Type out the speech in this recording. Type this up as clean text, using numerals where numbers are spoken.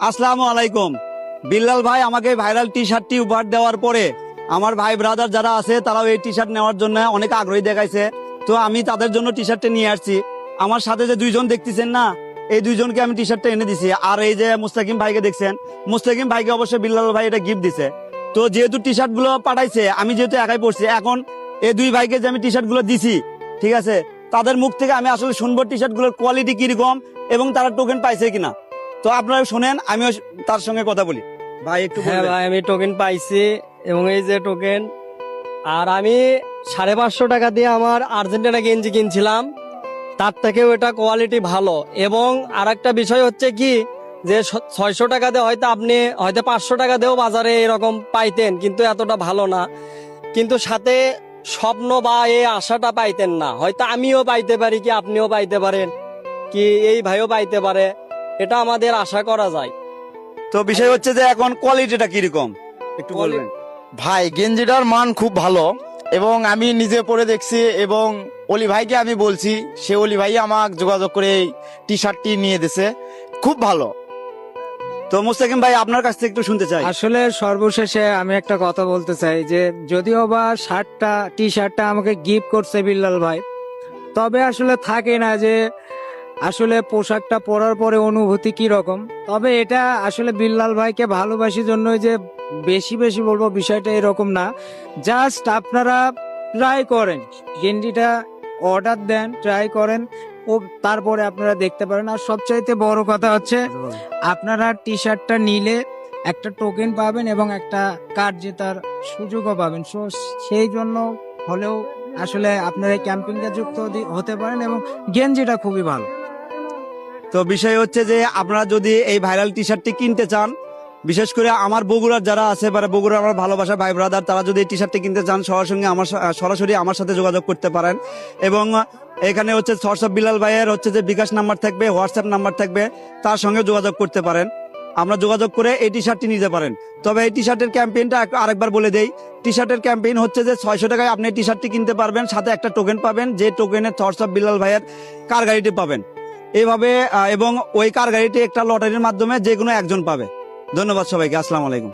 আসসালামু আলাইকুম। বিল্লাল ভাই আমাকে ভাইরাল টি শার্টটি উপহার দেওয়ার পরে আমার ভাই ব্রাদার যারা আছে তারাও এই টি শার্ট নেওয়ার জন্য অনেক আগ্রহী দেখাইছে। তো আমি তাদের জন্য টি শার্টটা নিয়ে আসছি। আমার সাথে যে দুইজন দেখতেছেন না, এই দুইজনকে আমি টি শার্টটা এনে দিছি। আর এই যে মুস্তাকিম ভাইকে দেখছেন, মুস্তাকিম ভাইকে অবশ্যই বিল্লাল ভাই এটা গিফট দিছে। তো যেহেতু টি শার্ট গুলো পাঠাইছে, আমি যেহেতু একাই পড়ছি, এখন এই দুই ভাইকে যে আমি টি শার্ট গুলো দিছি, ঠিক আছে, তাদের মুখ থেকে আমি আসলে শুনবো টি শার্ট গুলোর কোয়ালিটি কিরকম এবং তারা টোকেন পাইছে কিনা। তো আপনারা শুনেন, আমিও তার সঙ্গে কথা বলি। ভাই একটু হ্যাঁ বলবেন? ভাই, আমি টোকেন পাইছি এবং এই যে টোকেন, আর আমি 550 টাকা দিয়ে আমার আর্জেন্টিনা গেঞ্জি কিনছিলাম, তার থেকেও এটা কোয়ালিটি ভালো। এবং আর একটা বিষয় হচ্ছে কি, যে 600 টাকা দিয়ে হয়তো আপনি হয়তো 500 টাকা দিয়েও বাজারে এরকম পাইতেন, কিন্তু এতটা ভালো না। কিন্তু সাথে স্বপ্ন বা এই আশাটা পাইতেন না। হয়তো আমিও পাইতে পারি, কি আপনিও পাইতে পারেন, কি এই ভাইও পাইতে পারে, এটা আমাদের আশা করা যায়। তো বিষয় হচ্ছে যে এখন কোয়ালিটিটা কিরকম একটু বলবেন? ভাই গেঞ্জিটার মান খুব ভালো এবং আমি নিজে পরে দেখছি এবং অলি ভাইকে আমি বলছি, সে অলি ভাই আমাকে যোগাযোগ করে এই টি শার্টটি নিয়ে দিছে, খুব ভালো। তো মুস্তাকিম ভাই আপনার কাছ থেকে একটু শুনতে চাই। আসলে সর্বশেষে আমি একটা কথা বলতে চাই, যে যদিও বা টি শার্টটা আমাকে গিফট করছে বিল্লাল ভাই, তবে আসলে থাকে না যে আসলে পোশাকটা পরার পরে অনুভূতি কি রকম। তবে এটা আসলে বিল্লাল ভাইকে ভালোবাসি জন্যই যে বেশি বেশি বলবো, বিষয়টা এরকম না। জাস্ট আপনারা ট্রাই করেন, গেঞ্জিটা অর্ডার দেন, ট্রাই করেন, ও তারপরে আপনারা দেখতে পারেন। আর সবচাইতে বড় কথা হচ্ছে, আপনারা টি শার্টটা নিলে একটা টোকেন পাবেন এবং একটা কার্ড জেতার সুযোগও পাবেন। সো সেই জন্য হলেও আসলে আপনারা এই ক্যাম্পিংয়ে যুক্ত হতে পারেন এবং গেঞ্জিটা খুবই ভালো। তো বিষয় হচ্ছে যে আপনারা যদি এই ভাইরাল টি শার্টটি কিনতে চান, বিশেষ করে আমার বগুড়ার যারা আছে, বগুড়ার আমার ভালোবাসা ভাই ব্রাদার, তারা যদি এই টি শার্টটি কিনতে চান, সরাসরি আমার সাথে যোগাযোগ করতে পারেন। এবং এখানে হচ্ছে হোয়াটসঅ্যাপ বিল্লাল ভাইয়ের হচ্ছে যে বিকাশ নাম্বার থাকবে, হোয়াটসঅ্যাপ নাম্বার থাকবে, তার সঙ্গে যোগাযোগ করতে পারেন। আমরা যোগাযোগ করে এই টি শার্টটি নিতে পারেন। তবে এই টি শার্টের ক্যাম্পেইনটা আরেকবার বলে দেই। টি শার্টের ক্যাম্পেইন হচ্ছে যে 600 টাকায় আপনি টি শার্টটি কিনতে পারবেন, সাথে একটা টোকেন পাবেন, যে টোকেনে হোয়াটসঅ্যাপ বিল্লাল ভাইয়ের কার গাড়িটি পাবেন এইভাবে। এবং ওই কার গাড়িটি একটা লটারির মাধ্যমে যে কোনো একজন পাবে। ধন্যবাদ সবাইকে। আসসালামু আলাইকুম।